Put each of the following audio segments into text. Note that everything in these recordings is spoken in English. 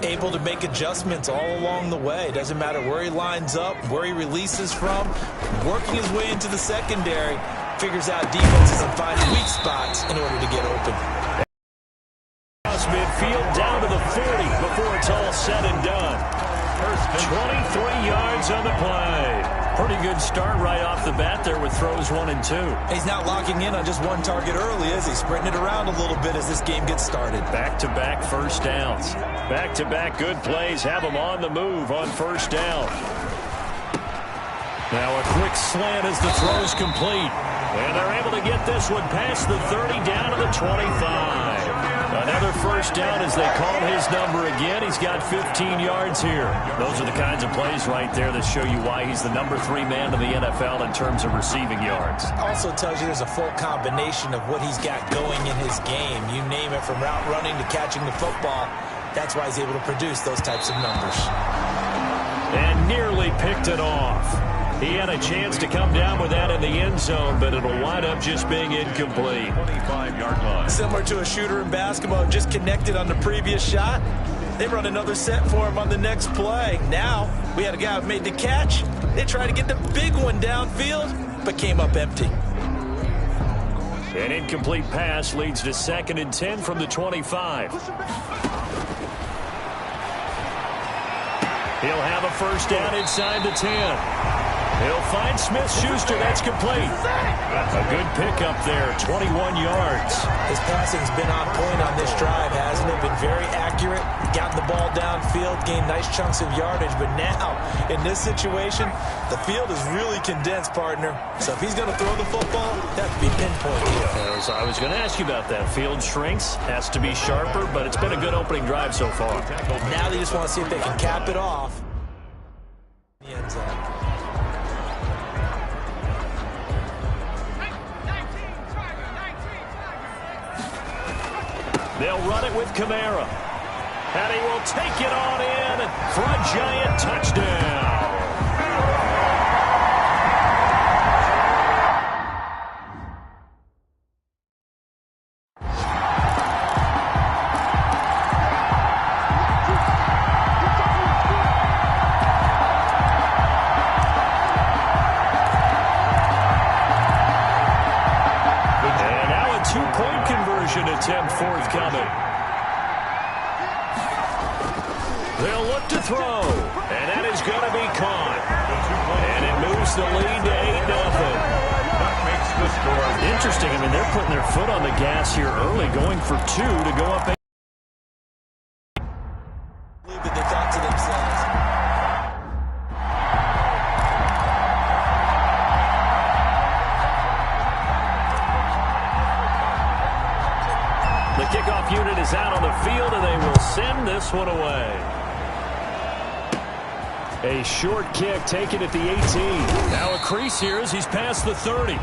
able to make adjustments all along the way. Doesn't matter where he lines up, where he releases from, working his way into the secondary, figures out defenses and finding weak spots in order to get open. Midfield down to the 40 before it's all said and done. 23 yards on the play. Pretty good start right off the bat there with throws 1 and 2. He's not locking in on just one target early, is he? Sprinting it around a little bit as this game gets started. Back-to-back first downs. Back-to-back good plays have him on the move on first down. Now a quick slant as the throw's complete. And they're able to get this one past the 30 down to the 25. Another first down as they call his number again. He's got 15 yards here. Those are the kinds of plays right there that show you why he's the number 3 man in the NFL in terms of receiving yards. Also tells you there's a full combination of what he's got going in his game. You name it, from route running to catching the football. That's why he's able to produce those types of numbers. And nearly picked it off. He had a chance to come down with that in the end zone, but it'll wind up just being incomplete. 25-yard line. Similar to a shooter in basketball, just connected on the previous shot. They run another set for him on the next play. Now, we had a guy who made the catch. They tried to get the big one downfield, but came up empty. An incomplete pass leads to 2nd and 10 from the 25. He'll have a first down inside the 10. He'll find Smith-Schuster. That's complete. A good pickup there, 21 yards. His passing's been on point on this drive, hasn't it? Been very accurate, gotten the ball downfield, gained nice chunks of yardage. But now, in this situation, the field is really condensed, partner. So if he's going to throw the football, that has to be pinpoint here. I was going to ask you about that. Field shrinks, has to be sharper, but it's been a good opening drive so far. Now they just want to see if they can cap it off. The end zone. They'll run it with Kamara. And he will take it on in for a giant touchdown. And now a two-point conversion attempt forthcoming. They'll look to throw, and that is going to be caught. And it moves the lead to 8-0. Interesting. I mean, they're putting their foot on the gas here early, going for 2 to go up 8. Believe that they thought to themselves. The kickoff unit is out on the field, and they will send this one away. A short kick taken at the 18. Now a crease here as he's past the 30. The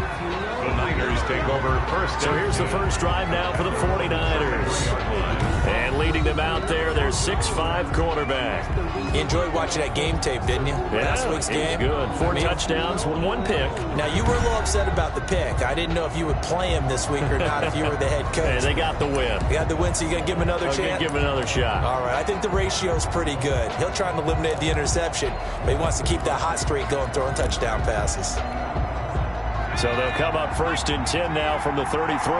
Niners take over first. So here's the first drive now for the 49ers. And leading them out there, their 6'5" quarterback. You enjoyed watching that game tape, didn't you? Last week's game. Good. 4 touchdowns, 1 pick. Now, you were a little upset about the pick. I didn't know if you would play him this week or not if you were the head coach. Hey, they got the win. They got the win, so you got to give him another chance? Give him another shot. All right, I think the ratio's pretty good. He'll try and eliminate the interception, but he wants to keep that hot streak going, throwing touchdown passes. So they'll come up 1st and 10 now from the 33.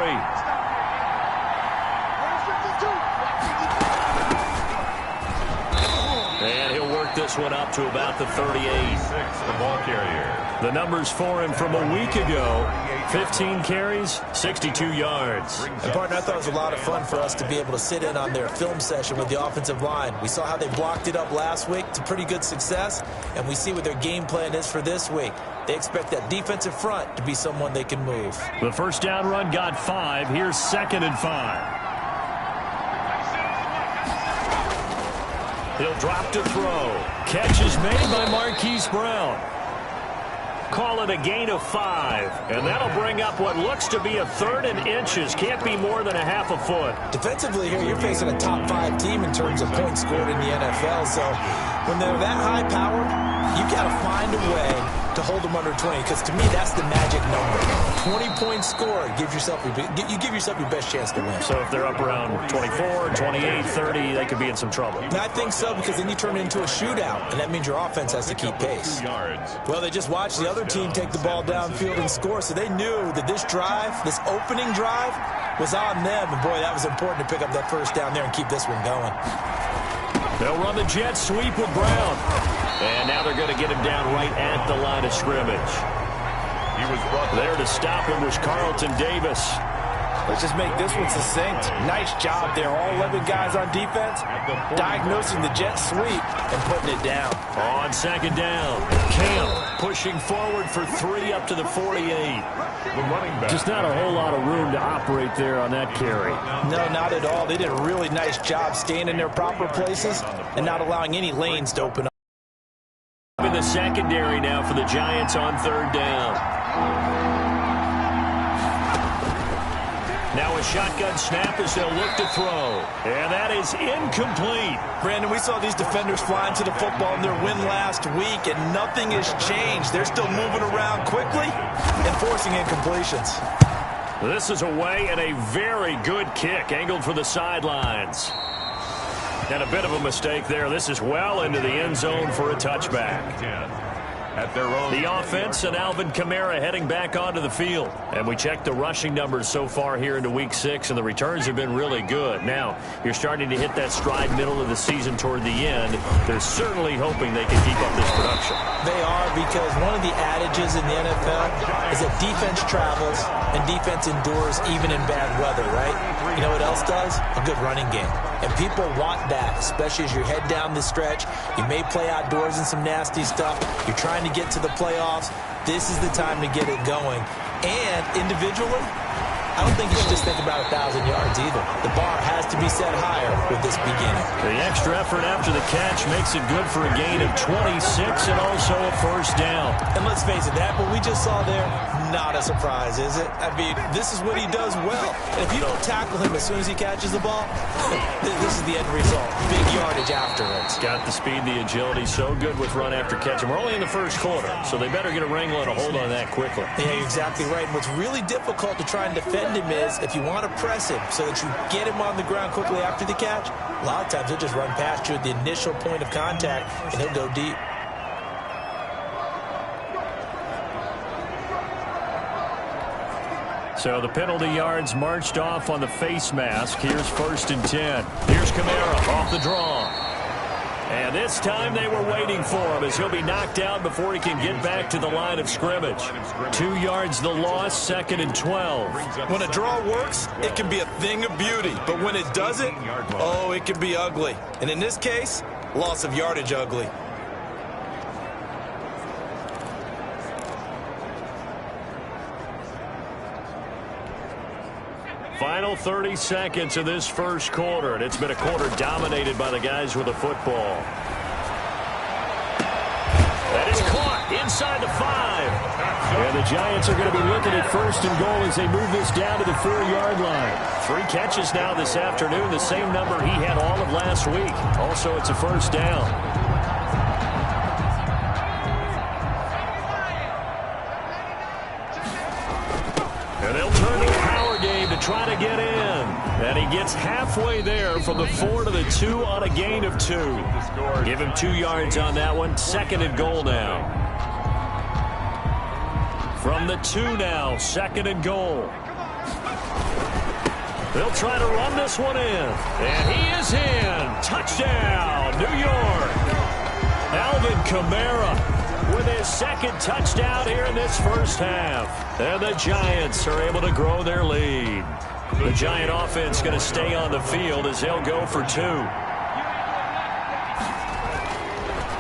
And he'll work this one up to about the 38. The ball carrier. The numbers for him from a week ago: 15 carries, 62 yards. And, partner, I thought it was a lot of fun for us to be able to sit in on their film session with the offensive line. We saw how they blocked it up last week to pretty good success, and we see what their game plan is for this week. They expect that defensive front to be someone they can move. The first down run got 5. Here's 2nd and 5. He'll drop to throw. Catch is made by Marquise Brown. Call it a gain of 5. And that'll bring up what looks to be a 3rd and inches. Can't be more than a half a foot. Defensively here, you're facing a top 5 team in terms of points scored in the NFL. So when they're that high power, you got to find a way to hold them under 20, because to me, that's the magic number. 20-point score, you give yourself your best chance to win. So if they're up around 24, 28, 30, they could be in some trouble. And I think so, because then you turn it into a shootout, and that means your offense has to keep pace. Well, they just watched the other team take the ball downfield and score, so they knew that this drive, this opening drive, was on them. And, boy, that was important to pick up that first down there and keep this one going. They'll run the jet sweep with Brown. And now they're going to get him down right at the line of scrimmage. He was brought there to stop him was Carlton Davis. Let's just make this one succinct. Nice job there. All 11 guys on defense diagnosing the jet sweep and putting it down. On second down, Camp pushing forward for 3 up to the 48. the running back. Just not a whole lot of room to operate there on that carry. No, not at all. They did a really nice job staying in their proper places and not allowing any lanes to open up. In the secondary now for the Giants on third down. Now a shotgun snap as they'll look to throw. And that is incomplete. Brandon, we saw these defenders flying to the football in their win last week, and nothing has changed. They're still moving around quickly and forcing incompletions. This is away and a very good kick angled for the sidelines. And a bit of a mistake there. This is well into the end zone for a touchback. At their own. The offense and Alvin Kamara heading back onto the field. And we checked the rushing numbers so far here into Week 6, and the returns have been really good. Now, you're starting to hit that stride middle of the season toward the end. They're certainly hoping they can keep up this production. They are, because one of the adages in the NFL is that defense travels and defense endures even in bad weather, right? You know what else does? A good running game. And people want that, especially as you head down the stretch. You may play outdoors in some nasty stuff. You're trying to get to the playoffs. This is the time to get it going. And individually, I don't think you should just think about 1,000 yards either. The bar has to be set higher with this beginning. The extra effort after the catch makes it good for a gain of 26 and also a first down. And let's face it, that what we just saw there, not a surprise, is it? I mean, this is what he does well. And if you don't tackle him as soon as he catches the ball, this is the end result. Big yardage afterwards. Got the speed, the agility, so good with run after catch. And we're only in the first quarter, so they better get a wrangle and a hold on that quickly. Yeah, you're exactly right. And what's really difficult to try and defend him is if you want to press him so that you get him on the ground quickly after the catch, a lot of times he'll just run past you at the initial point of contact, and he'll go deep. So the penalty yards marched off on the face mask. Here's 1st and 10. Here's Kamara off the draw. And this time they were waiting for him as he'll be knocked down before he can get back to the line of scrimmage. 2 yards the loss, 2nd and 12. When a draw works, it can be a thing of beauty. But when it doesn't, oh, it can be ugly. And in this case, loss of yardage ugly. Final 30 seconds of this first quarter, and it's been a quarter dominated by the guys with the football. That is caught inside the 5. And the Giants are going to be looking at 1st and goal as they move this down to the 4-yard line. 3 catches now this afternoon, the same number he had all of last week. Also, it's a first down. And they'll turn to the power game to try to get in. And he gets halfway there from the 4 to the 2 on a gain of 2. Give him 2 yards on that one. 2nd and goal now. From the 2 now, 2nd and goal. They'll try to run this one in. And he is in. Touchdown, New York. Alvin Kamara with his 2nd touchdown here in this first half. And the Giants are able to grow their lead. The Giant offense going to stay on the field as they'll go for 2.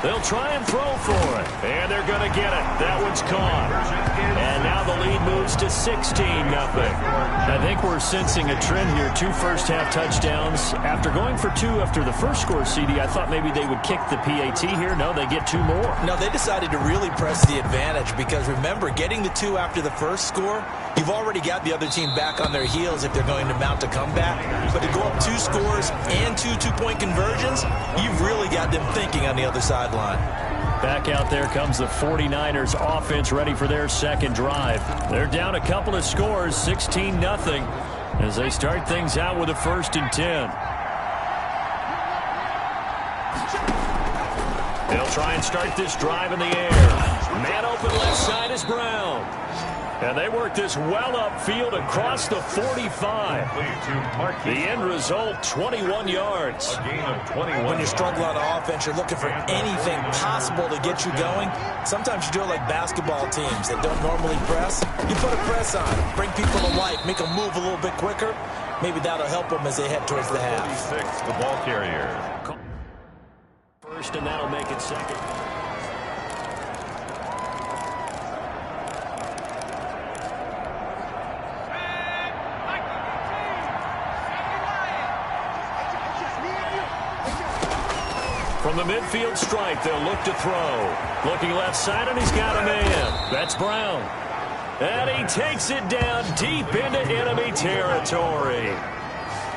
They'll try and throw for it. And they're going to get it. That one's caught. And now the lead moves to 16-0. I think we're sensing a trend here. 2 first-half touchdowns. After going for 2 after the first score, CD, I thought maybe they would kick the PAT here. No, they get 2 more. No, they decided to really press the advantage because, remember, getting the 2 after the first score, you've already got the other team back on their heels if they're going to mount a comeback. But to go up 2 scores and 2 two-point conversions, you've really got them thinking on the other sideline. Back out there comes the 49ers offense ready for their second drive. They're down a couple of scores, 16-0, as they start things out with a 1st and 10. They'll try and start this drive in the air. Man open left side is Brown. And they work this well upfield across the 45. The end result, 21 yards. A gain of 21. When you struggle on offense, you're looking for anything possible to get you going. Sometimes you do it like basketball teams that don't normally press. You put a press on, bring people to life, make them move a little bit quicker. Maybe that'll help them as they head towards the half. 46, the ball carrier. First, and that'll make it second. From the midfield stripe, they'll look to throw. Looking left side, and he's got a man. That's Brown. And he takes it down deep into enemy territory.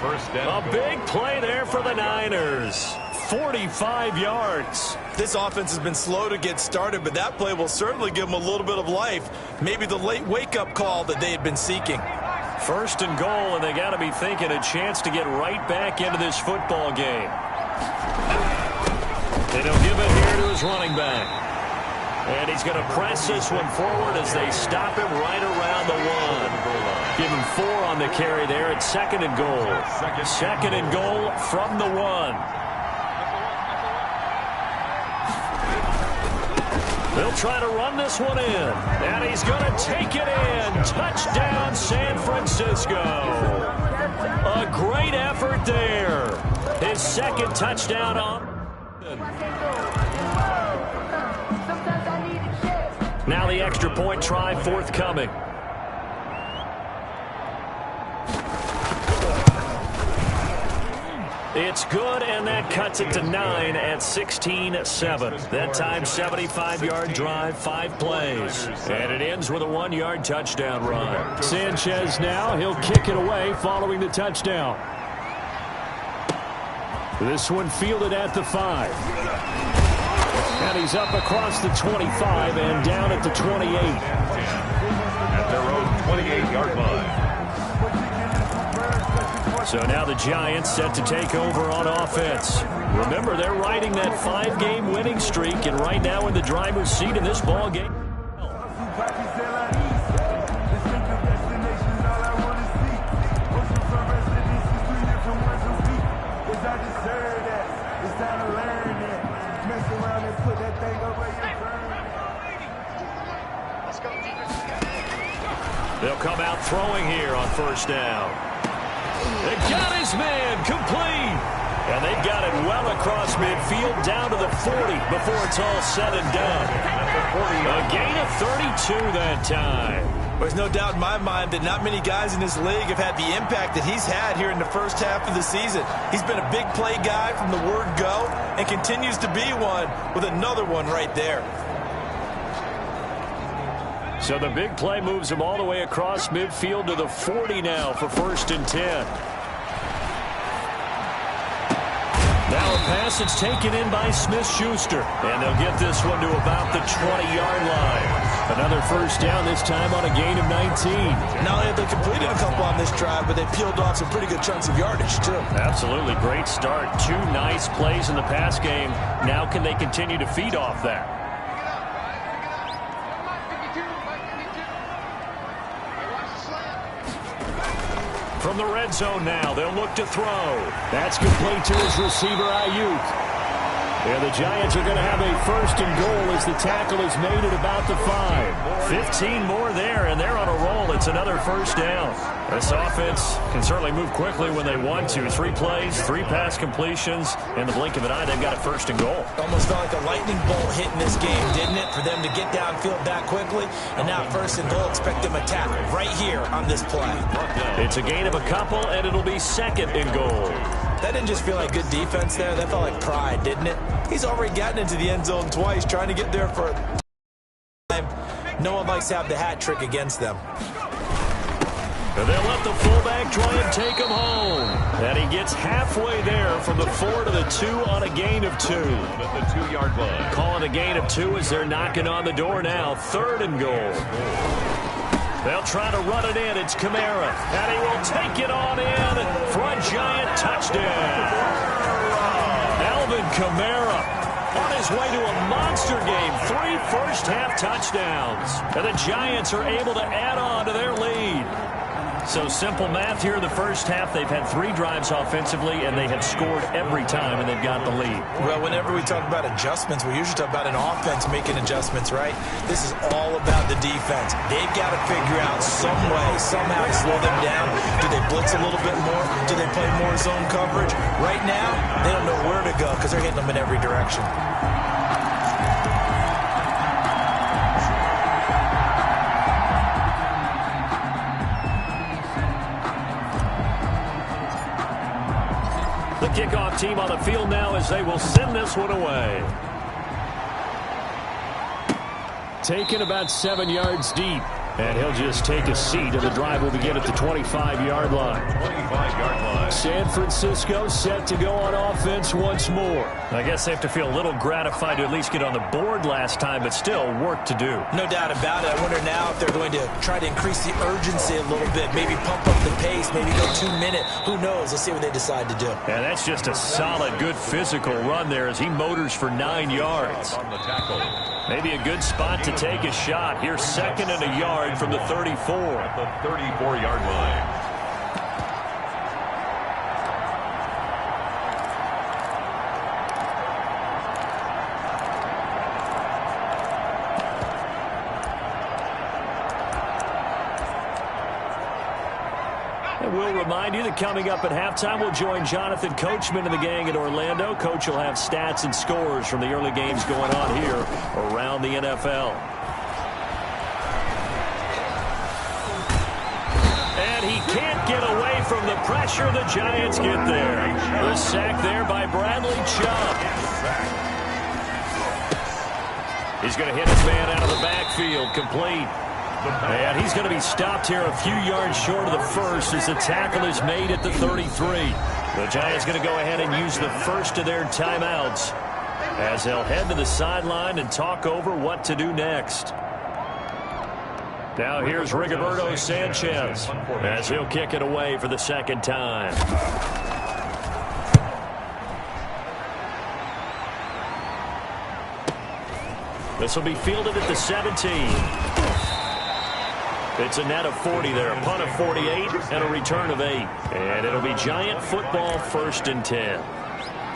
First down. A big play there for the Niners. 45 yards. This offense has been slow to get started, but that play will certainly give them a little bit of life. Maybe the late wake-up call that they had been seeking. 1st and goal, and they got to be thinking a chance to get right back into this football game. And he'll give it here to his running back. And he's going to press this one forward as they stop him right around the 1. Give him 4 on the carry there at 2nd and goal. 2nd and goal from the 1. They'll try to run this one in. And he's going to take it in. Touchdown, San Francisco. A great effort there. His 2nd touchdown on. Now the extra point try forthcoming. It's good, and that cuts it to 9 at 16-7. That time, 75-yard drive, 5 plays. And it ends with a 1-yard touchdown run. Sanchez now, he'll kick it away following the touchdown. This one fielded at the 5. And he's up across the 25 and down at the 28. At their own 28-yard line. So now the Giants set to take over on offense. Remember, they're riding that 5-game winning streak, and right now in the driver's seat in this ball game. They'll come out throwing here on 1st down. They got his man complete. And they've got it well across midfield down to the 40 before it's all said and done. A gain of 32 that time. There's no doubt in my mind that not many guys in this league have had the impact that he's had here in the first half of the season. He's been a big play guy from the word go and continues to be one with another one right there. So the big play moves him all the way across midfield to the 40 now for 1st and 10. Now a pass that's taken in by Smith-Schuster. And they'll get this one to about the 20-yard line. Another 1st down, this time on a gain of 19. Not only have they completed a couple on this drive, but they peeled off some pretty good chunks of yardage, too. Absolutely. Great start. 2 nice plays in the pass game. Now can they continue to feed off that? From the red zone now, they'll look to throw. That's complete to his receiver, Ayuk. And the Giants are going to have a 1st and goal as the tackle is made at about the 5. 15 more there, and they're on a roll. It's another 1st down. This offense can certainly move quickly when they want to. 3 plays, 3 pass completions. In the blink of an eye, they've got a 1st and goal. Almost felt like a lightning bolt hit in this game, didn't it? For them to get downfield that quickly. And now 1st and goal, expect them to tackle right here on this play. It's a gain of a couple, and it'll be 2nd and goal. That didn't just feel like good defense there. That felt like pride, didn't it? He's already gotten into the end zone twice, trying to get there for time. No one likes to have the hat trick against them. And they'll let the fullback try and take him home. And he gets halfway there from the 4 to the 2 on a gain of 2. At the 2-yard line. Calling a gain of 2 as they're knocking on the door now. 3rd and goal. They'll try to run it in. It's Kamara. And he will take it on in for a Giant touchdown. Alvin Kamara on his way to a monster game. 3 first-half touchdowns. And the Giants are able to add on to their lead. So simple math here in the first half. They've had 3 drives offensively, and they have scored every time, and they've got the lead. Well, whenever we talk about adjustments, we usually talk about an offense making adjustments, right? This is all about the defense. They've got to figure out some way, somehow to slow them down. Do they blitz a little bit more? Do they play more zone coverage? Right now, they don't know where to go because they're hitting them in every direction. The kickoff team on the field now as they will send this one away. Taken about 7 yards deep. And he'll just take a seat, and the drive will begin at the 25-yard line. 25-yard line. San Francisco set to go on offense once more. I guess they have to feel a little gratified to at least get on the board last time, but still work to do. No doubt about it. I wonder now if they're going to try to increase the urgency a little bit, maybe pump up the pace, maybe go 2-minute. Who knows? Let's see what they decide to do. And that's just a solid, good physical run there as he motors for 9 yards. On the tackle. Maybe a good spot to take a shot. Here's 2nd and a yard from the 34. At the 34-yard line. And we'll remind you that coming up at halftime, we'll join Jonathan Coachman and the gang in Orlando. Coach will have stats and scores from the early games going on here around the NFL. And he can't get away from the pressure. The Giants get there. The sack there by Bradley Chubb. He's going to hit his man out of the backfield, complete. And he's going to be stopped here a few yards short of the first as the tackle is made at the 33. The Giants going to go ahead and use the first of their timeouts as they'll head to the sideline and talk over what to do next. Now here's Rigoberto Sanchez as he'll kick it away for the 2nd time. This will be fielded at the 17. It's a net of 40 there, a punt of 48, and a return of 8. And it'll be Giant football 1st and 10.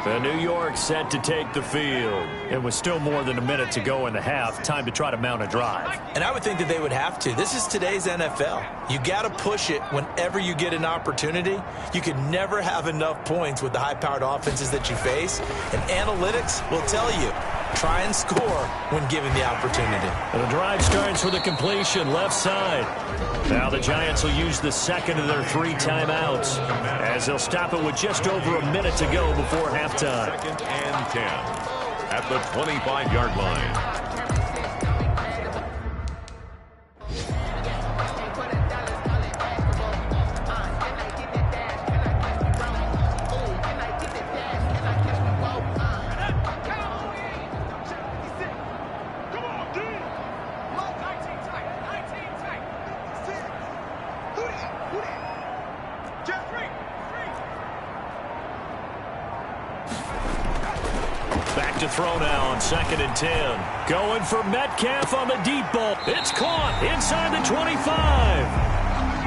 The New York set to take the field. It was still more than a minute to go in the half. Time to try to mount a drive. And I would think that they would have to. This is today's NFL. You got to push it whenever you get an opportunity. You can never have enough points with the high-powered offenses that you face. And analytics will tell you, try and score when given the opportunity. And the drive starts with a completion left side. Now the Giants will use the 2nd of their 3 timeouts as they'll stop it with just over a minute to go before halftime. 2nd and 10 at the 25-yard line. Back to throw now on 2nd and 10. Going for Metcalf on the deep ball. It's caught inside the 25.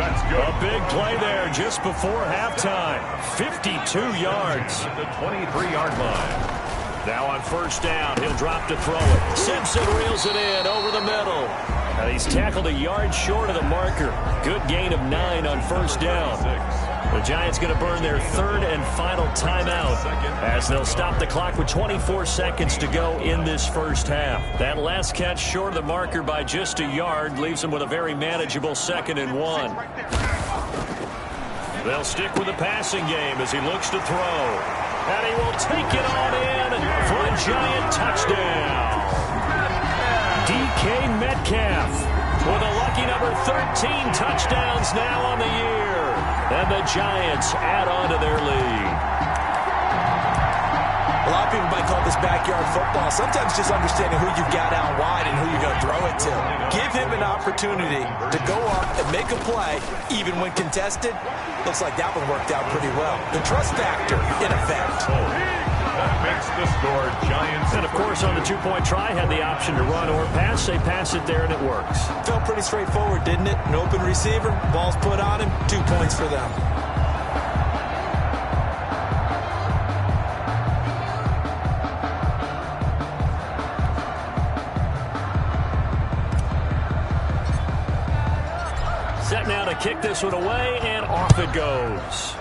That's good. A big play there just before halftime. 52 yards. At the 23-yard line. Now on 1st down, he'll drop to throw it. Simpson reels it in over the middle. And he's tackled a yard short of the marker. Good gain of 9 on 1st down. The Giants going to burn their 3rd and final timeout as they'll stop the clock with 24 seconds to go in this first half. That last catch short of the marker by just a yard leaves them with a very manageable 2nd and 1. They'll stick with the passing game as he looks to throw. And he will take it on in for a Giant touchdown. DK Metcalf with a lucky number 13 touchdowns now on the year. And the Giants add on to their lead. A lot of people might call this backyard football. Sometimes just understanding who you've got out wide and who you're going to throw it to. Give him an opportunity to go up and make a play, even when contested. Looks like that one worked out pretty well. The trust factor, in effect. That makes the score Giants. And, of course, on the two-point try, had the option to run or pass. They pass it there, and it works. Felt pretty straightforward, didn't it? An open receiver, ball's put on him, 2 points for them. Set now to kick this one away, and off it goes.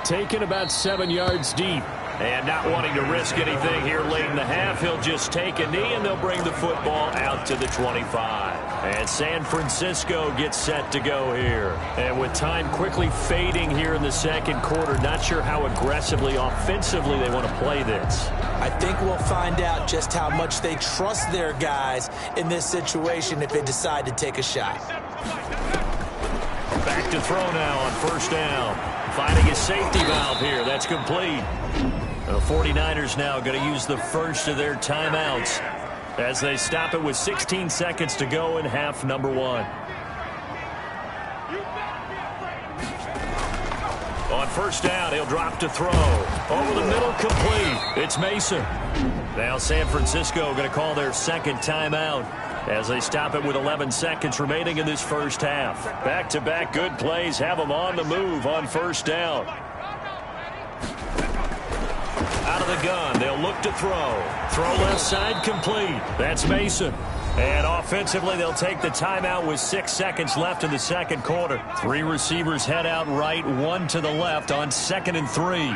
Taken about 7 yards deep. And not wanting to risk anything here late in the half, he'll just take a knee, and they'll bring the football out to the 25. And San Francisco gets set to go here. And with time quickly fading here in the second quarter, not sure how aggressively, offensively they want to play this. I think we'll find out just how much they trust their guys in this situation if they decide to take a shot. Back to throw now on first down. Finding his safety valve here. That's complete. The 49ers now going to use the first of their timeouts as they stop it with 16 seconds to go in half number 1. On first down, he'll drop to throw. Over the middle, complete. It's Mason. Now San Francisco going to call their second timeout as they stop it with 11 seconds remaining in this first half. Back-to-back good plays have them on the move on first down. Out of the gun, they'll look to throw. Throw left side, complete. That's Mason. And offensively, they'll take the timeout with 6 seconds left in the second quarter. 3 receivers head out right, 1 to the left on 2nd and 3.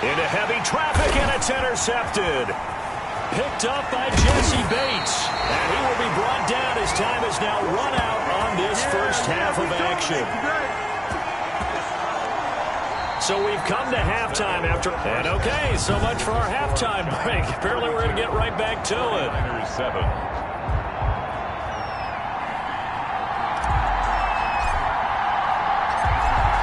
Into heavy traffic, and it's intercepted. Picked up by Jesse Bates. And he will be brought down as time is now run out on this first half of action. So we've come to halftime after. And okay, so much for our halftime break. Apparently we're going to get right back to it. 7.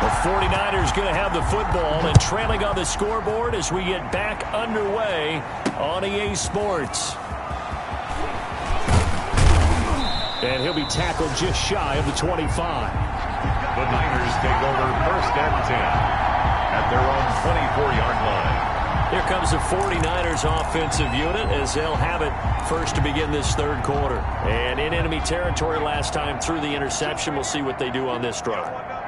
The 49ers going to have the football and trailing on the scoreboard as we get back underway on EA Sports. And he'll be tackled just shy of the 25. The Niners take over first and 10 at their own 24-yard line. Here comes the 49ers offensive unit as they'll have it first to begin this third quarter. And in enemy territory last time through the interception. We'll see what they do on this drive.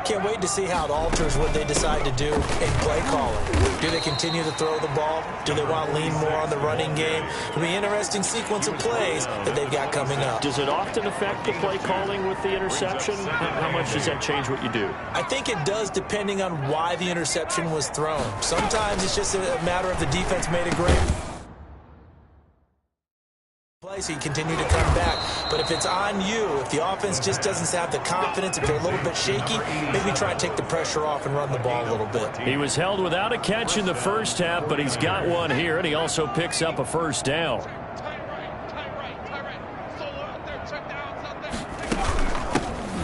Can't wait to see how it alters what they decide to do in play calling. Do they continue to throw the ball? Do they want to lean more on the running game? It'll be an interesting sequence of plays that they've got coming up. Does it often affect the play calling with the interception? How much does that change what you do? I think it does depending on why the interception was thrown. Sometimes it's just a matter of the defense made a great play, so you continue to come back. But if it's on you, if the offense just doesn't have the confidence, if they're a little bit shaky, maybe try and take the pressure off and run the ball a little bit. He was held without a catch in the first half, but he's got one here, and he also picks up a first down.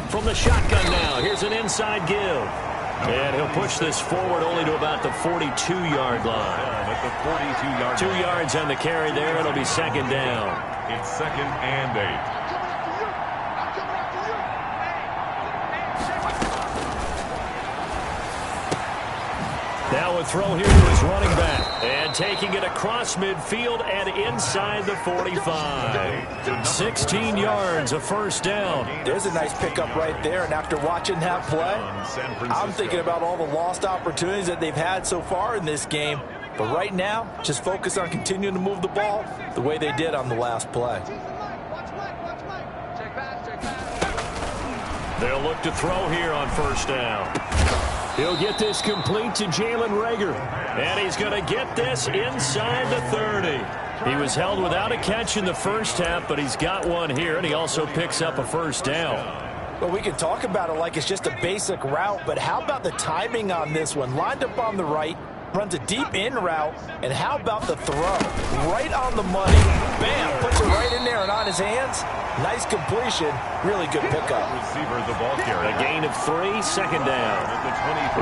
From the shotgun now, here's an inside give. And he'll push this forward only to about the 42-yard line. At the 42-yard 2 yards on the carry there. It'll be second down. It's 2nd and 8. Now a throw here to his running back. And taking it across midfield and inside the 45. 16 yards, a first down. There's a nice pickup right there, and after watching that play, I'm thinking about all the lost opportunities that they've had so far in this game. But right now, just focus on continuing to move the ball the way they did on the last play. They'll look to throw here on first down. He'll get this complete to Jalen Reagor. And he's going to get this inside the 30. He was held without a catch in the first half, but he's got one here, and he also picks up a first down. Well, we can talk about it like it's just a basic route, but how about the timing on this one? Lined up on the right, runs a deep in route, and how about the throw? Right on the money. Bam, puts it right in there and on his hands. Nice completion. Really good pickup. Receiver, the ball carrier. A gain of 3, second down.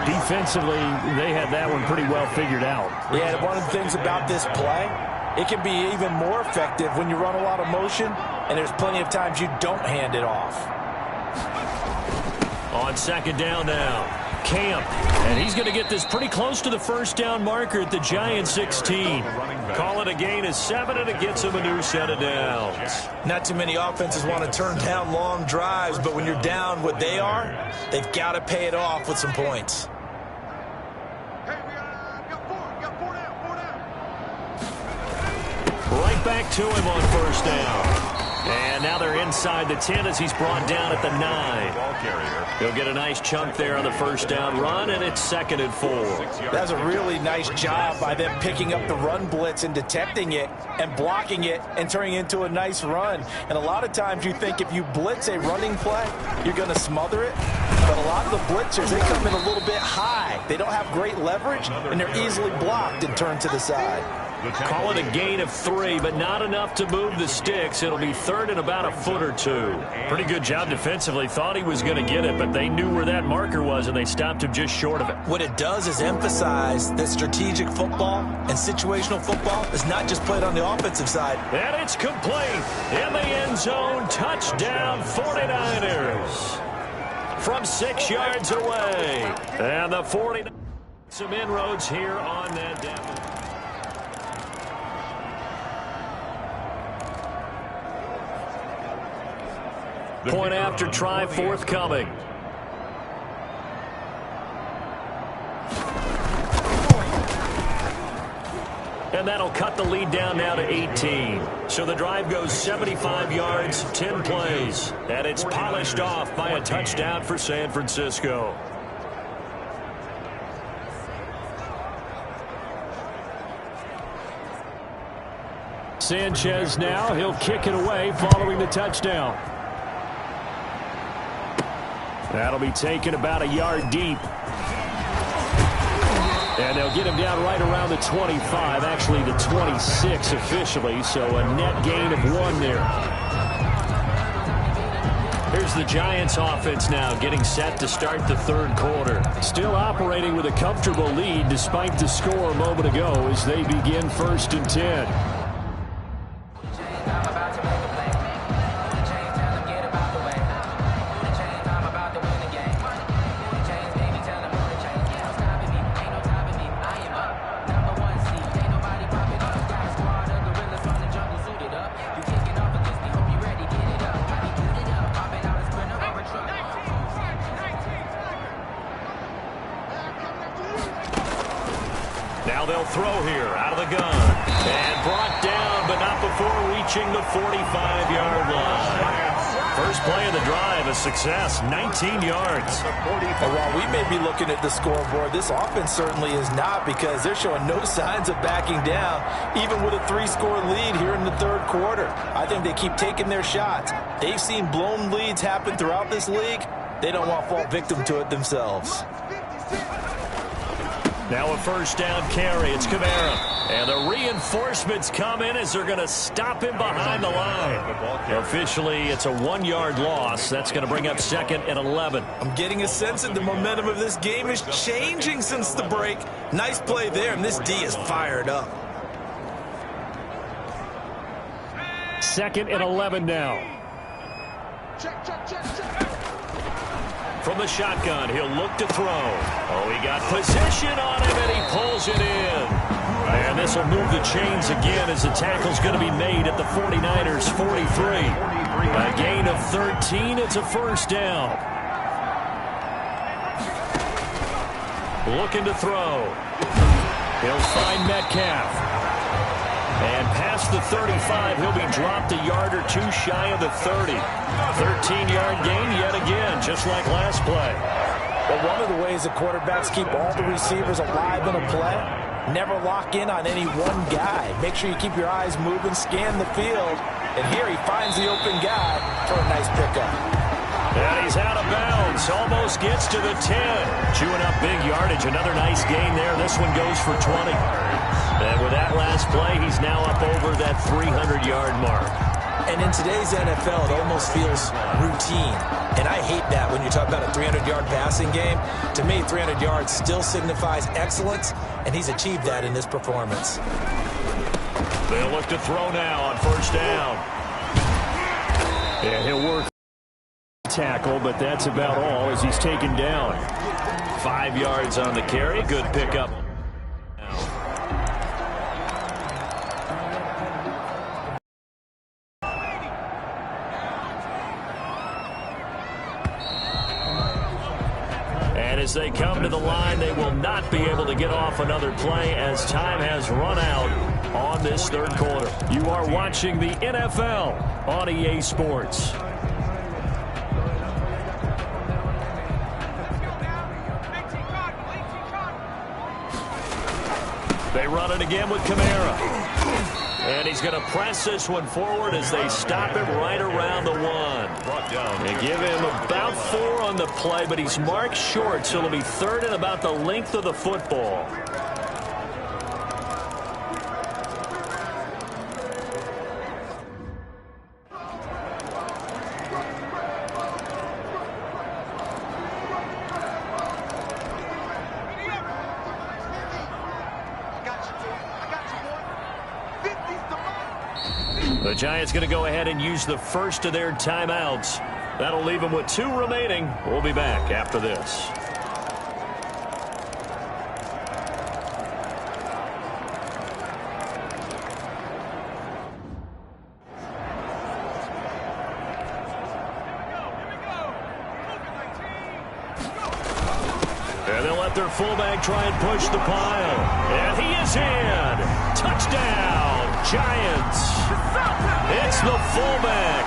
Defensively, they had that one pretty well figured out. Yeah, and one of the things about this play, it can be even more effective when you run a lot of motion, and there's plenty of times you don't hand it off. On second down now, Camp. And he's going to get this pretty close to the first down marker at the Giants 16. Call it a gain of 7, and it gets him a new set of downs. Not too many offenses want to turn down long drives, but when you're down what they are, they've got to pay it off with some points. Right back to him on first down. And now they're inside the 10 as he's brought down at the 9. He'll get a nice chunk there on the first down run, and it's 2nd and 4. That's a really nice job by them picking up the run blitz and detecting it and blocking it and turning it into a nice run. And a lot of times you think if you blitz a running play, you're going to smother it. But a lot of the blitzers, they come in a little bit high. They don't have great leverage, and they're easily blocked and turned to the side. Call it a gain of 3, but not enough to move the sticks. It'll be 3rd and about a foot or 2. Pretty good job defensively. Thought he was going to get it, but they knew where that marker was, and they stopped him just short of it. What it does is emphasize that strategic football and situational football is not just played on the offensive side. And it's complete. In the end zone, touchdown 49ers. From 6 yards away. And the 49ers some inroads here on that down. Point after try forthcoming. And that'll cut the lead down now to 18. So the drive goes 75 yards, 10 plays. And it's polished off by a touchdown for San Francisco. Sanchez now, he'll kick it away following the touchdown. That'll be taken about a yard deep. And they'll get him down right around the 25, actually the 26 officially, so a net gain of 1 there. Here's the Giants offense now getting set to start the 3rd quarter. Still operating with a comfortable lead despite the score a moment ago as they begin 1st and 10. Now they'll throw here out of the gun. And brought down, but not before reaching the 45-yard line. First play of the drive, a success, 19 yards. And while we may be looking at the scoreboard, this offense certainly is not, because they're showing no signs of backing down, even with a 3-score lead here in the 3rd quarter. I think they keep taking their shots. They've seen blown leads happen throughout this league. They don't want to fall victim to it themselves. Now a first down carry. It's Kamara. And the reinforcements come in as they're going to stop him behind the line. Officially, it's a 1-yard loss. That's going to bring up 2nd and 11. I'm getting a sense that the momentum of this game is changing since the break. Nice play there, and this D is fired up. 2nd and 11 now. From the shotgun, he'll look to throw. Oh, he got position on him, and he pulls it in. And this will move the chains again as the tackle's going to be made at the 49ers' 43. A gain of 13. It's a first down. Looking to throw. He'll find Metcalf. And past the 35, he'll be dropped a yard or 2 shy of the 30. 13-yard gain yet again, just like last play. But one of the ways the quarterbacks keep all the receivers alive in a play, never lock in on any one guy. Make sure you keep your eyes moving, scan the field. And here he finds the open guy for a nice pickup. And he's out almost gets to the 10. Chewing up big yardage. Another nice gain there. This one goes for 20. And with that last play, he's now up over that 300-yard mark. And in today's NFL, it almost feels routine. And I hate that when you talk about a 300-yard passing game. To me, 300 yards still signifies excellence, and he's achieved that in this performance. They'll look to throw now on first down. Yeah, he'll work tackle, but that's about all as he's taken down. 5 yards on the carry. Good pickup. As they come to the line, they will not be able to get off another play as time has run out on this third quarter. You are watching the NFL on EA Sports. They run it again with Kamara. And he's going to press this one forward as they stop it right around the 1. They give him about 4 on the play, but he's marked short, so it'll be third and about the length of the football. The Giants going to go ahead and use the first of their timeouts. That'll leave them with 2 remaining. We'll be back after this. And they'll let their fullback try and push the pile. And he is in. Touchdown, Giants. It's the fullback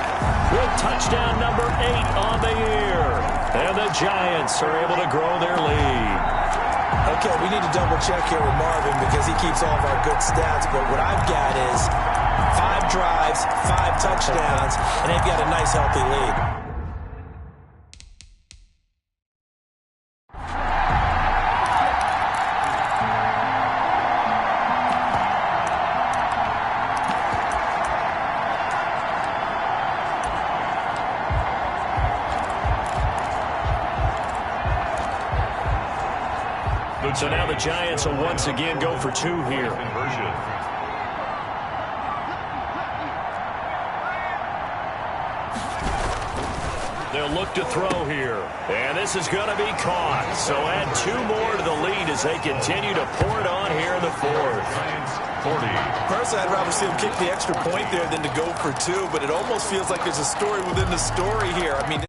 with touchdown number 8 on the year. And the Giants are able to grow their lead. Okay, we need to double check here with Marvin because he keeps all of our good stats. But what I've got is 5 drives, 5 touchdowns, and they've got a nice healthy lead. So now the Giants will once again go for 2 here. They'll look to throw here. And this is going to be caught. So add 2 more to the lead as they continue to pour it on here in the 4th. Personally, I'd rather see them kick the extra point there than to go for 2, but it almost feels like there's a story within the story here. I mean,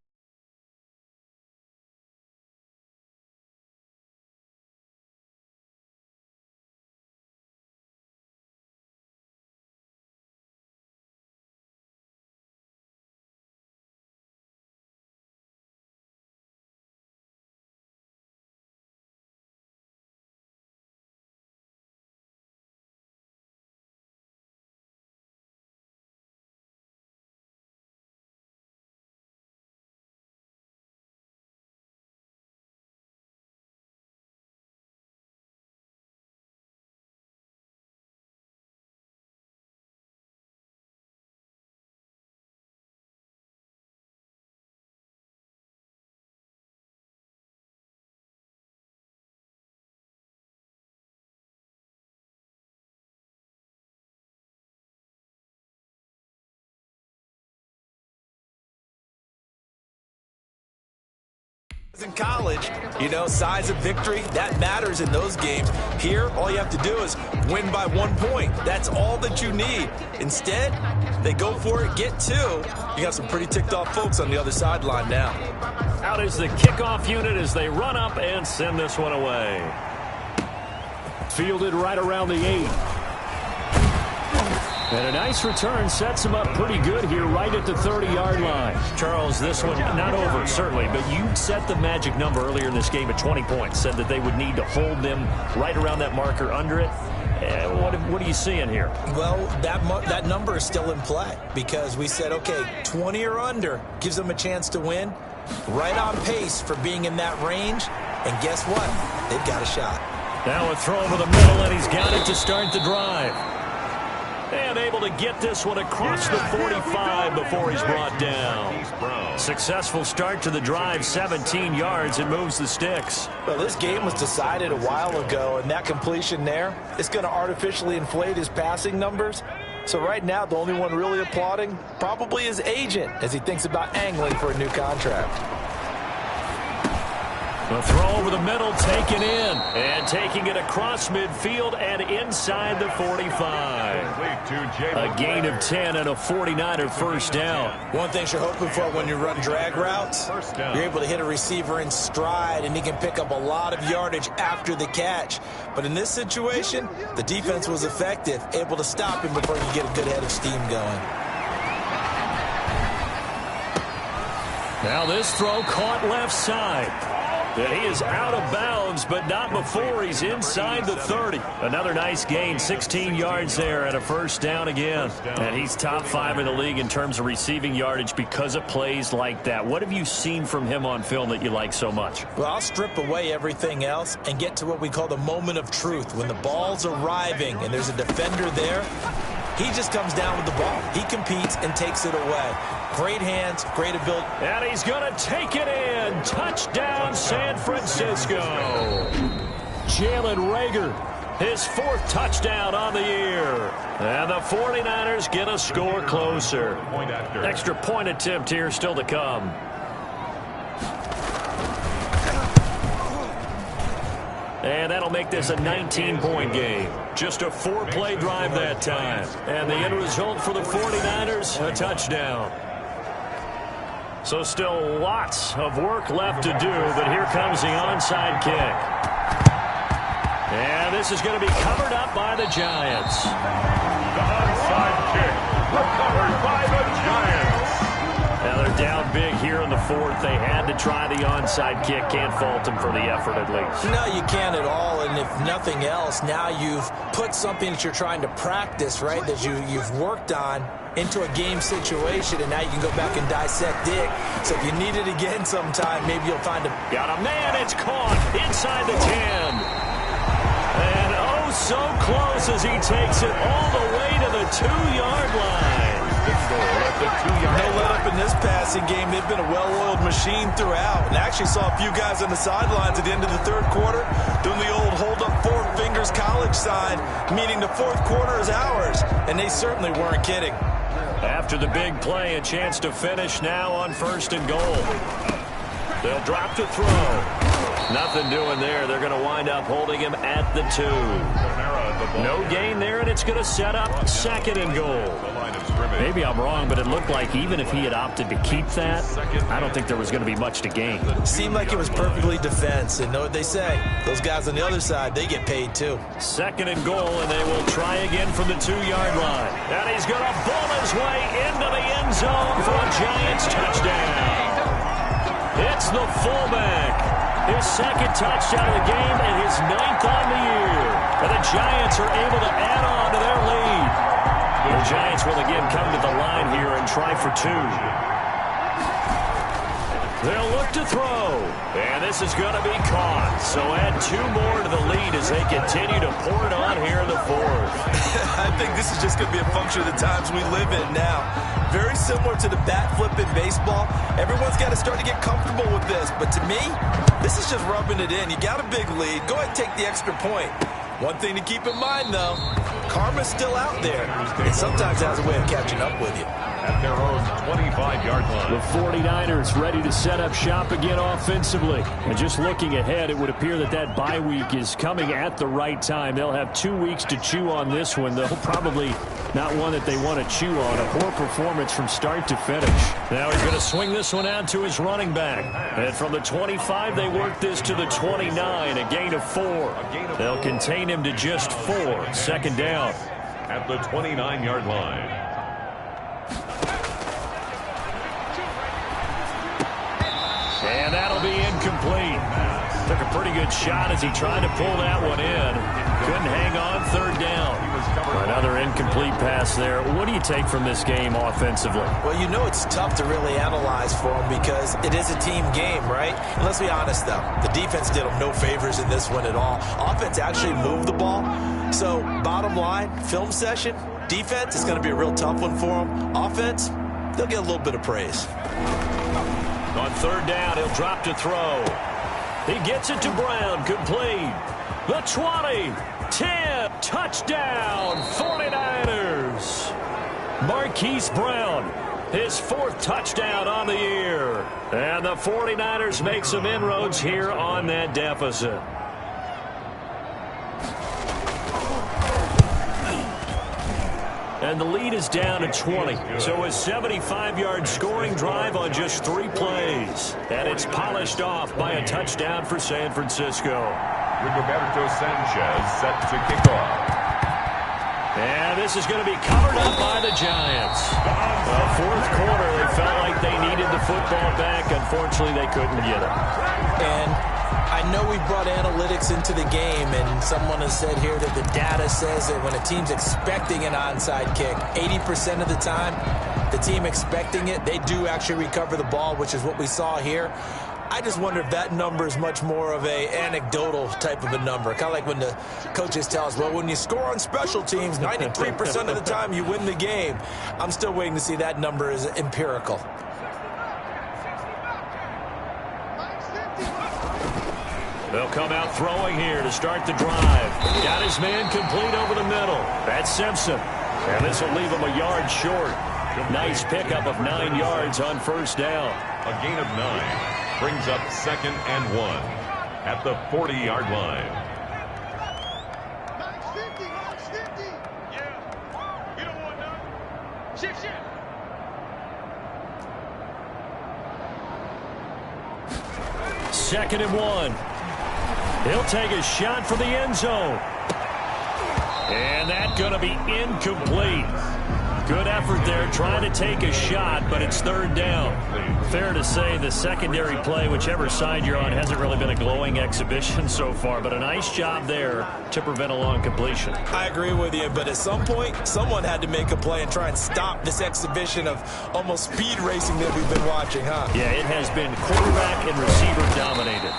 in college, you know, size of victory, that matters in those games. Here, all you have to do is win by 1 point. That's all that you need. Instead, they go for it, get 2. You got some pretty ticked off folks on the other sideline now. Out is the kickoff unit as they run up and send this one away. Fielded right around the 8. And a nice return sets him up pretty good here right at the 30-yard line. Charles, this one not over, certainly, but you set the magic number earlier in this game at 20 points, said that they would need to hold them right around that marker under it. What are you seeing here? Well, that number is still in play because we said, okay, 20 or under gives them a chance to win. Right on pace for being in that range. And guess what? They've got a shot. Now a throw over the middle, and he's got it to start the drive. And able to get this one across the 45 before he's brought down. Successful start to the drive, 17 yards, and moves the sticks. Well, this game was decided a while ago, and that completion there is going to artificially inflate his passing numbers. So right now, the only one really applauding probably his agent as he thinks about angling for a new contract. The throw over the middle, taken in, and taking it across midfield and inside the 45. A gain of 10 and a 49er first down. One thing you're hoping for when you run drag routes, you're able to hit a receiver in stride, and he can pick up a lot of yardage after the catch. But in this situation, the defense was effective, able to stop him before you get a good head of steam going. Now this throw caught left side. And he is out of bounds, but not before he's inside the 30. Another nice gain, 16 yards there and a first down again. And he's top 5 in the league in terms of receiving yardage because of plays like that. What have you seen from him on film that you like so much? Well, I'll strip away everything else and get to what we call the moment of truth. When the ball's arriving and there's a defender there, he just comes down with the ball. He competes and takes it away. Great hands, great ability. And he's going to take it in. Touchdown, San Francisco. Jalen Reagor, his 4th touchdown on the year. And the 49ers get a score closer. Extra point attempt here still to come. And that'll make this a 19-point game. Just a 4-play drive that time. And the end result for the 49ers, a touchdown. So still lots of work left to do, but here comes the onside kick. And this is going to be covered up by the Giants. The onside kick recovered by the Giants. Now they're down big here in the 4th. They had to try the onside kick. Can't fault them for the effort at least. No, you can't at all. And if nothing else, now you've put something that you're trying to practice, right, that you've worked on into a game situation, and now you can go back and dissect it. So if you need it again sometime, maybe you'll find a... Got a man, it's caught inside the 10. And oh, so close as he takes it all the way to the 2-yard line. No let up in this passing game. They've been a well-oiled machine throughout. And I actually saw a few guys on the sidelines at the end of the 3rd quarter doing the old hold-up 4 fingers college sign, meaning the 4th quarter is ours. And they certainly weren't kidding. After the big play, a chance to finish now on 1st and goal. They'll drop to throw. Nothing doing there. They're going to wind up holding him at the 2. No gain there, and it's going to set up 2nd and goal. Maybe I'm wrong, but it looked like even if he had opted to keep that, I don't think there was going to be much to gain. Seemed like it was perfectly defense, and know what they say. Those guys on the other side, they get paid too. 2nd and goal, and they will try again from the 2-yard line. And he's going to bull his way into the end zone for a Giants touchdown. It's the fullback. His 2nd touchdown of the game and his 9th on the year. And the Giants are able to add on to their lead. The Giants will again come to the line here and try for 2. They'll look to throw. And this is going to be caught. So add 2 more to the lead as they continue to pour it on here in the 4th. I think this is just going to be a function of the times we live in now. Very similar to the bat flip in baseball. Everyone's got to start to get comfortable with this. But to me, this is just rubbing it in. You got a big lead. Go ahead and take the extra point. One thing to keep in mind, though, karma's still out there. It sometimes has a way of catching up with you. At their own 25-yard line. The 49ers ready to set up shop again offensively. And just looking ahead, it would appear that that bye week is coming at the right time. They'll have 2 weeks to chew on this one, though probably not one that they want to chew on. A poor performance from start to finish. Now he's going to swing this one out to his running back. And from the 25, they work this to the 29, a gain of 4. They'll contain him to just 4. 2nd down. At the 29-yard line. And that'll be incomplete. Took a pretty good shot as he tried to pull that one in. Couldn't hang on, third down. Another incomplete pass there. What do you take from this game offensively? Well, you know it's tough to really analyze for them because it is a team game, right? And let's be honest, though. The defense did them no favors in this one at all. Offense actually moved the ball. So, bottom line, film session, defense is going to be a real tough one for them. Offense, they'll get a little bit of praise. On third down, he'll drop to throw. He gets it to Brown, complete. The 20, 10, touchdown, 49ers. Marquise Brown, his 4th touchdown on the year. And the 49ers make some inroads here on that deficit. And the lead is down to 20. So a 75-yard scoring drive on just 3 plays. And it's polished off by a touchdown for San Francisco. Rigoberto Sanchez set to kick off. And this is going to be covered up by the Giants. Fourth quarter, they felt like they needed the football back. Unfortunately, they couldn't get it. And I know we brought analytics into the game, and someone has said here that the data says that when a team's expecting an onside kick, 80% of the time, the team expecting it, they do actually recover the ball, which is what we saw here. I just wonder if that number is much more of a anecdotal type of a number. Kind of like when the coaches tell us, well, when you score on special teams, 93% of the time you win the game. I'm still waiting to see that number is empirical. They'll come out throwing here to start the drive. Got his man complete over the middle. That's Simpson. And this will leave him a yard short. Nice pickup of 9 yards on first down. A gain of 9 brings up 2nd and 1 at the 40-yard line. Yeah. You don't want none. Shift. 2nd and 1. He'll take a shot for the end zone. And that's going to be incomplete. Good effort there trying to take a shot, but it's third down. Fair to say the secondary play, whichever side you're on, hasn't really been a glowing exhibition so far, but a nice job there to prevent a long completion. I agree with you, but at some point, someone had to make a play and try and stop this exhibition of almost speed racing that we've been watching, huh? Yeah, it has been quarterback and receiver dominated.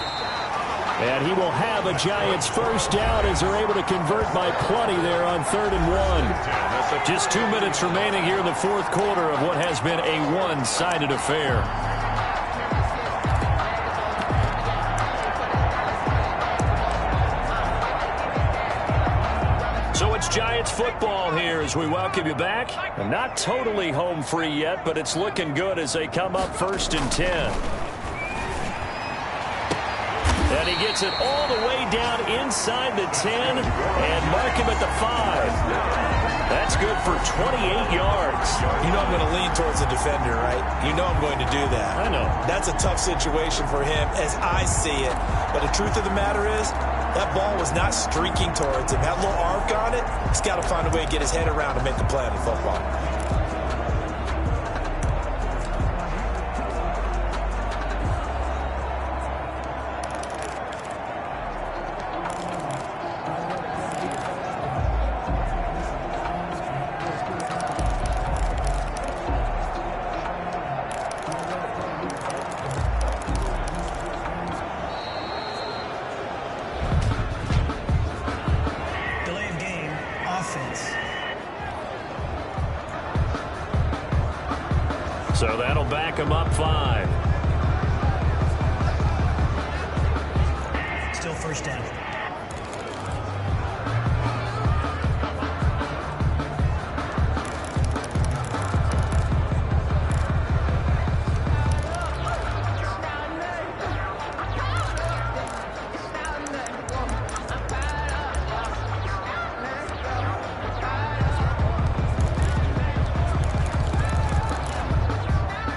And he will have a Giants first down as they're able to convert by plenty there on 3rd and 1. Just 2 minutes remaining here in the fourth quarter of what has been a one-sided affair. So it's Giants football here as we welcome you back. Not totally home free yet, but it's looking good as they come up 1st and 10. And he gets it all the way down inside the 10 and mark him at the 5. That's good for 28 yards. You know I'm going to lean towards the defender, right? You know I'm going to do that. I know. That's a tough situation for him as I see it. But the truth of the matter is, that ball was not streaking towards him. That little arc on it, he's got to find a way to get his head around and make a play on the football. So that'll back him up 5. Still first down.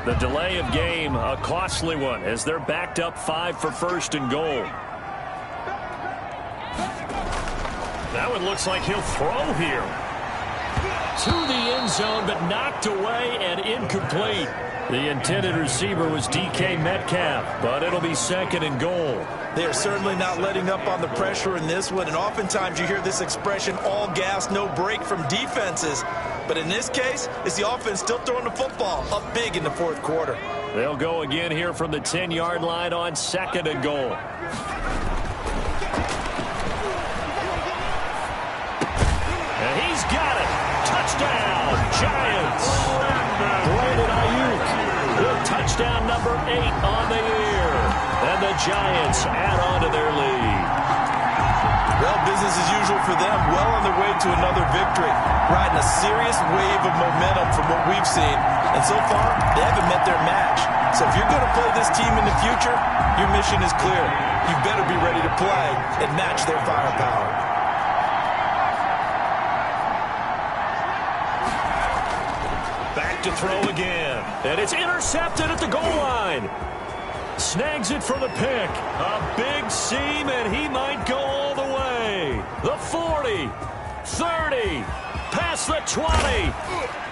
The delay of game, a costly one, as they're backed up 5 for 1st and goal. That one looks like he'll throw here. To the end zone, but knocked away and incomplete. The intended receiver was DK Metcalf, but it'll be 2nd and goal. They are certainly not letting up on the pressure in this one, and oftentimes you hear this expression, all gas, no break from defenses. But in this case, it's the offense still throwing the football up big in the 4th quarter. They'll go again here from the 10-yard line on 2nd and goal. And he's got it. Touchdown, Giants. Brandon Ayuk with touchdown number 8 on the year. And the Giants add on to their lead. Well, business as usual for them. Well on their way to another victory. Riding a serious wave of momentum from what we've seen. And so far, they haven't met their match. So if you're going to play this team in the future, your mission is clear. You better be ready to play and match their firepower. To throw again, and it's intercepted at the goal line. Snags it for the pick. A big seam, and he might go all the way. The 40, 30, past the 20,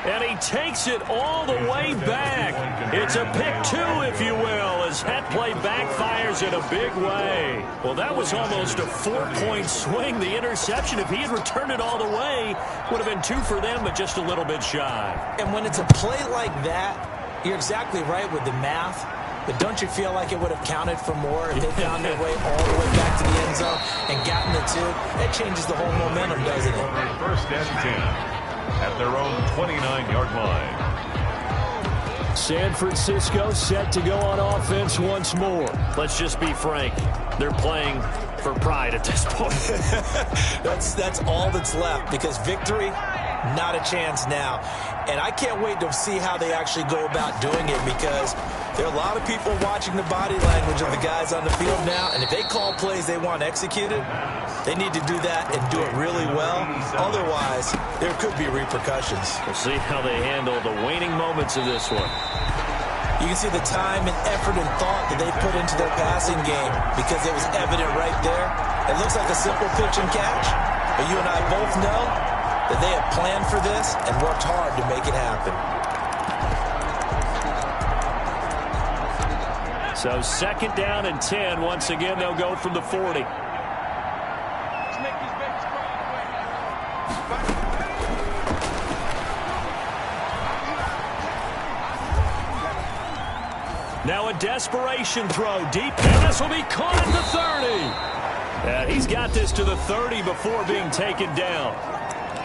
and he takes it all the way back. It's a pick 2, if you will, as that play backfires in a big way. Well, that was almost a 4-point swing. The interception, if he had returned it all the way, would have been 2 for them, but just a little bit shy. And when it's a play like that, you're exactly right with the math. But don't you feel like it would have counted for more if they found their way all the way back to the end zone and gotten the 2? That changes the whole momentum, doesn't it? 1st and 10 at their own 29-yard line. San Francisco set to go on offense once more. Let's just be frank. They're playing for pride at this point. That's all that's left, because victory, not a chance now. And I can't wait to see how they actually go about doing it, because there are a lot of people watching the body language of the guys on the field now, and if they call plays they want executed, they need to do that and do it really well. Otherwise, there could be repercussions. We'll see how they handle the waning moments of this one. You can see the time and effort and thought that they put into their passing game, because it was evident right there. It looks like a simple pitch and catch, but you and I both know that they have planned for this and worked hard to make it happen. So 2nd down and 10. Once again, they'll go from the 40. Now a desperation throw deep, and this will be caught at the 30. And he's got this to the 30 before being taken down.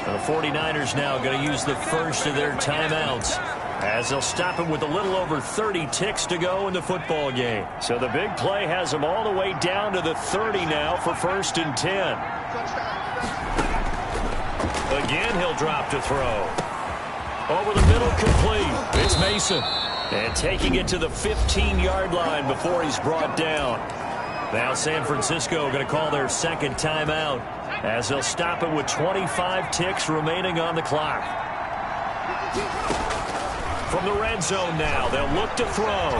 The 49ers now going to use the first of their timeouts, as they'll stop him with a little over 30 ticks to go in the football game. So the big play has him all the way down to the 30 now for 1st and 10. Again, he'll drop to throw. Over the middle, complete. It's Mason. And taking it to the 15-yard line before he's brought down. Now San Francisco going to call their 2nd timeout, as they'll stop it with 25 ticks remaining on the clock. From the red zone now, they'll look to throw.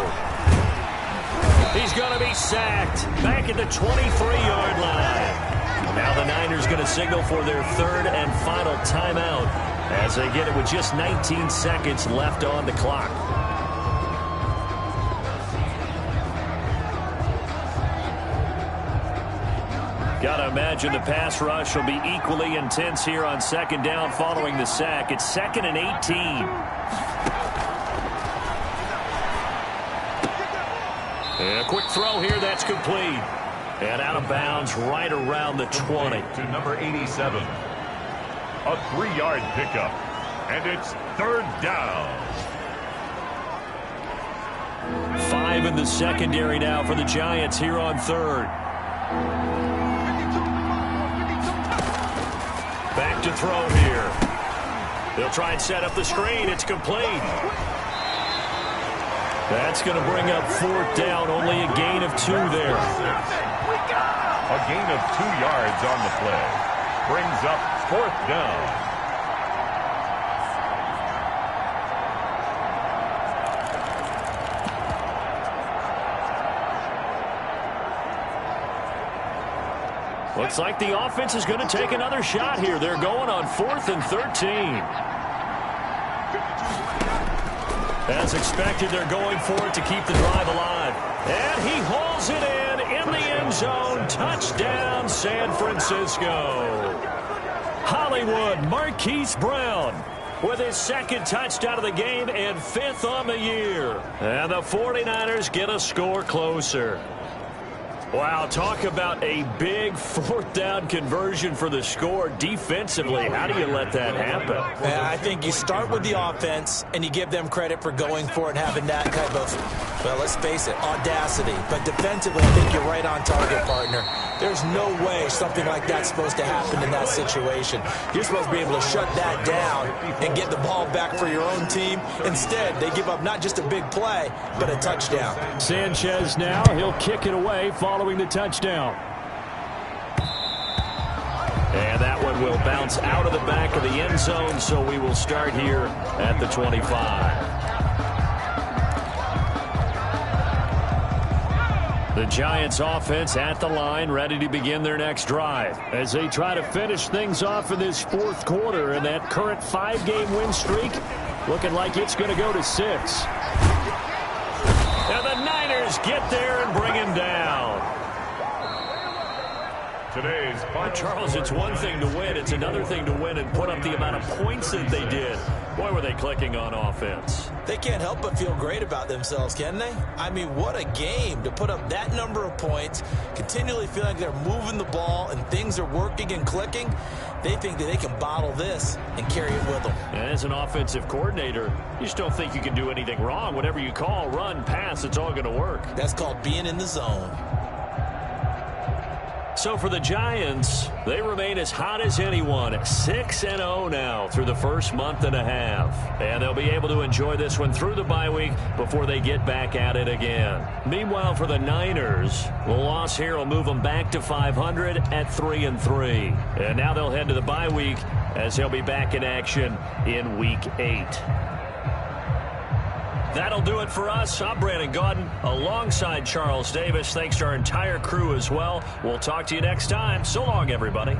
He's going to be sacked back at the 23-yard line. Now the Niners going to signal for their 3rd and final timeout, as they get it with just 19 seconds left on the clock. Got to imagine the pass rush will be equally intense here on 2nd down following the sack. It's 2nd and 18. And a quick throw here, that's complete. And out of bounds right around the 20. To number 87. A 3-yard pickup. And it's 3rd down. 5 in the secondary now for the Giants here on 3rd. Back to throw here. They'll try and set up the screen. It's complete. That's going to bring up 4th down. Only a gain of 2 there. A gain of 2 yards on the play. Brings up 4th down. Looks like the offense is going to take another shot here. They're going on 4th and 13. As expected, they're going for it to keep the drive alive. And he hauls it in the end zone. Touchdown, San Francisco. Hollywood, Marquise Brown with his second touchdown of the game and 5th on the year. And the 49ers get a score closer. Wow, talk about a big 4th down conversion for the score. Defensively, how do you let that happen? Yeah, I think you start with the offense, and you give them credit for going for it and having that type of, well, let's face it, audacity. But defensively, I think you're right on target, partner. There's no way something like that's supposed to happen in that situation. You're supposed to be able to shut that down and get the ball back for your own team. Instead, they give up not just a big play, but a touchdown. Sanchez now, he'll kick it away following the touchdown. And that one will bounce out of the back of the end zone, so we will start here at the 25. The Giants offense at the line, ready to begin their next drive as they try to finish things off in this 4th quarter, and that current 5-game win streak looking like it's going to go to 6. And the Niners get there and bring him down. Today's Charles, it's one thing to win. It's another thing to win and put up the amount of points that they did. Boy, were they clicking on offense. They can't help but feel great about themselves, can they? I mean, what a game to put up that number of points, continually feel like they're moving the ball and things are working and clicking. They think that they can bottle this and carry it with them. As an offensive coordinator, you just don't think you can do anything wrong. Whatever you call, run, pass, it's all going to work. That's called being in the zone. So for the Giants, they remain as hot as anyone, 6-0 now through the first month and a half. And they'll be able to enjoy this one through the bye week before they get back at it again. Meanwhile, for the Niners, the loss here will move them back to 500 at 3-3. And now they'll head to the bye week as they'll be back in action in Week 8. That'll do it for us. I'm Brandon Gaudin alongside Charles Davis. Thanks to our entire crew as well. We'll talk to you next time. So long, everybody.